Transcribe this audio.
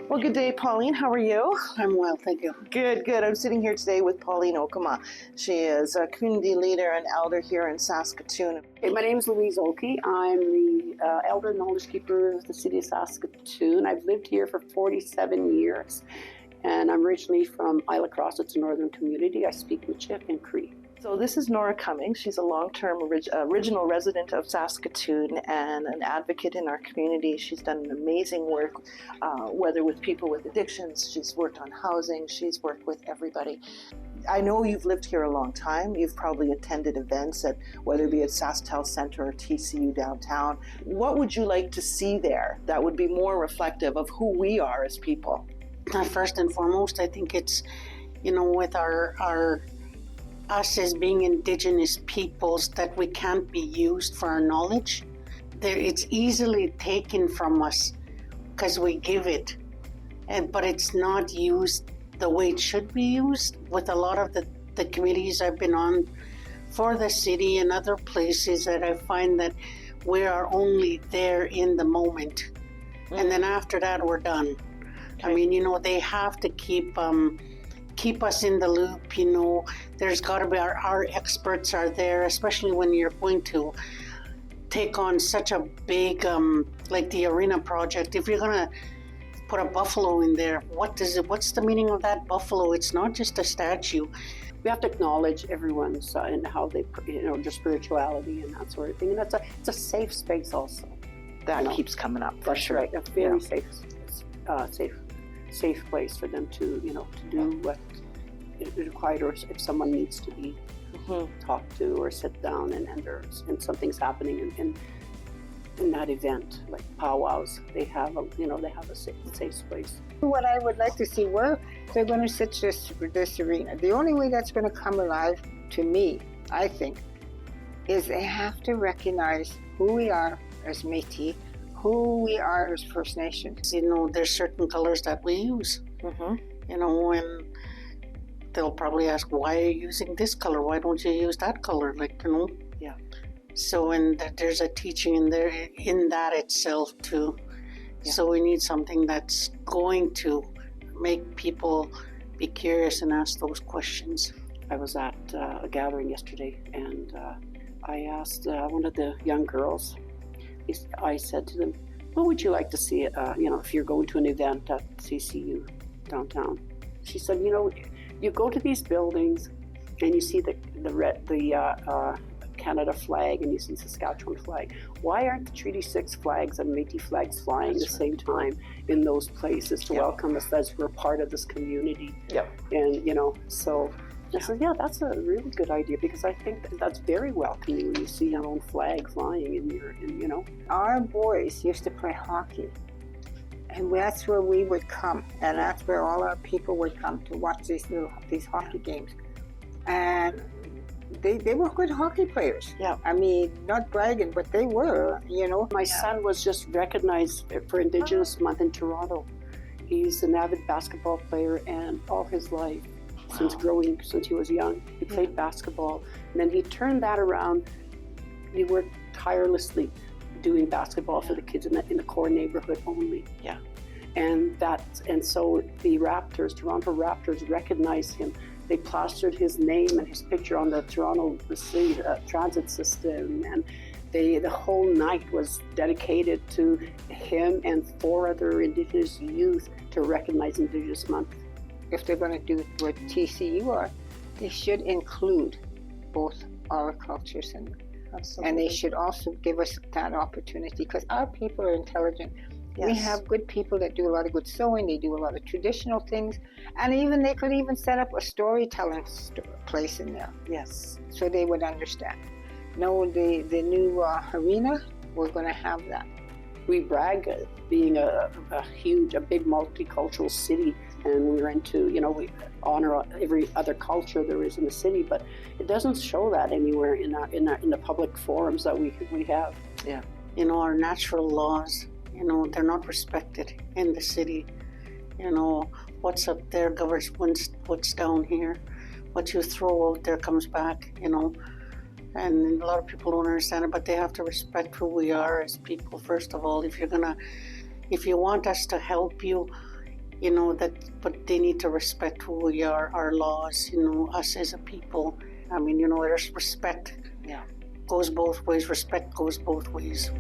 Well, good day, Pauline. How are you? I'm well, thank you. Good, good. I'm sitting here today with Pauline Okama. She is a community leader and elder here in Saskatoon. Hey, my name is Louise Oakey. I'm the elder knowledge keeper of the city of Saskatoon. I've lived here for 47 years, and I'm originally from Isle Cross. It's a northern community. I speak Michif and Cree. So this is Nora Cummings. She's a long-term original resident of Saskatoon and an advocate in our community. She's done amazing work, whether with people with addictions, she's worked on housing, she's worked with everybody. I know you've lived here a long time. You've probably attended events at, whether it be at SaskTel Centre or TCU downtown. What would you like to see there that would be more reflective of who we are as people? First and foremost, I think it's, with our us as being Indigenous peoples, that we can't be used for our knowledge. It's easily taken from us because we give it, but it's not used the way it should be used. With a lot of the committees I've been on for the city and other places, that I find that we are only there in the moment. And then after that, we're done. Okay. I mean, they have to keep us in the loop. There's got to be our experts are there, especially when you're going to take on such a big, like the arena project. If you're going to put a buffalo in there, what's the meaning of that buffalo? It's not just a statue. We have to acknowledge everyone's and how they, their spirituality and that sort of thing. And it's a safe space also. That keeps coming up for sure. Right, a very safe place for them to, to do what is required, or if someone needs to be talked to or sit down and something's happening in that event, like powwows, they have a safe place. What I would like to see, where they're going to sit this arena, the only way that's going to come alive to me, I think, is they have to recognize who we are as Métis, who we are as First Nations. There's certain colors that we use. And they'll probably ask, why are you using this color? Why don't you use that color? Yeah. So, and there's a teaching in there, in that itself too. Yeah. So we need something that's going to make people be curious and ask those questions. I was at a gathering yesterday, and I asked one of the young girls, I said to them, what would you like to see, if you're going to an event at CCU downtown? She said, you go to these buildings and you see the Canada flag and you see the Saskatchewan flag. Why aren't the Treaty 6 flags and Métis flags flying at the same time in those places to welcome us as we're part of this community? Yep. And, so I said, yeah, that's a really good idea, because I think that's very welcoming when you see your own flag flying in. Our boys used to play hockey, and that's where we would come, and that's where all our people would come to watch these hockey games. And they were good hockey players. Yeah. I mean, not bragging, but they were, My son was just recognized for Indigenous Month in Toronto. He's an avid basketball player, and all his life, since he was young, he played basketball. And then he turned that around. He worked tirelessly doing basketball for the kids in the core neighborhood only. Yeah. And so the Toronto Raptors recognized him. They plastered his name and his picture on the Toronto City transit system, and the whole night was dedicated to him and 4 other Indigenous youth to recognize Indigenous Month. If they're going to do what TCU are, they should include both our cultures in them. Absolutely. And they should also give us that opportunity, because our people are intelligent. Yes. We have good people that do a lot of good sewing, they do a lot of traditional things, and they could even set up a storytelling place in there. Yes. So they would understand. No, the new arena, we're going to have that. We brag being a big multicultural city, and we're into, we honor every other culture there is in the city, but it doesn't show that anywhere in the public forums that we have. Yeah. Our natural laws, they're not respected in the city. What's up there governs what's down here. What you throw out there comes back, And a lot of people don't understand it, but they have to respect who we are as people. First of all, if you want us to help you, but they need to respect who we are, our laws, us as a people. I mean, there's respect. Yeah. Goes both ways. Respect goes both ways.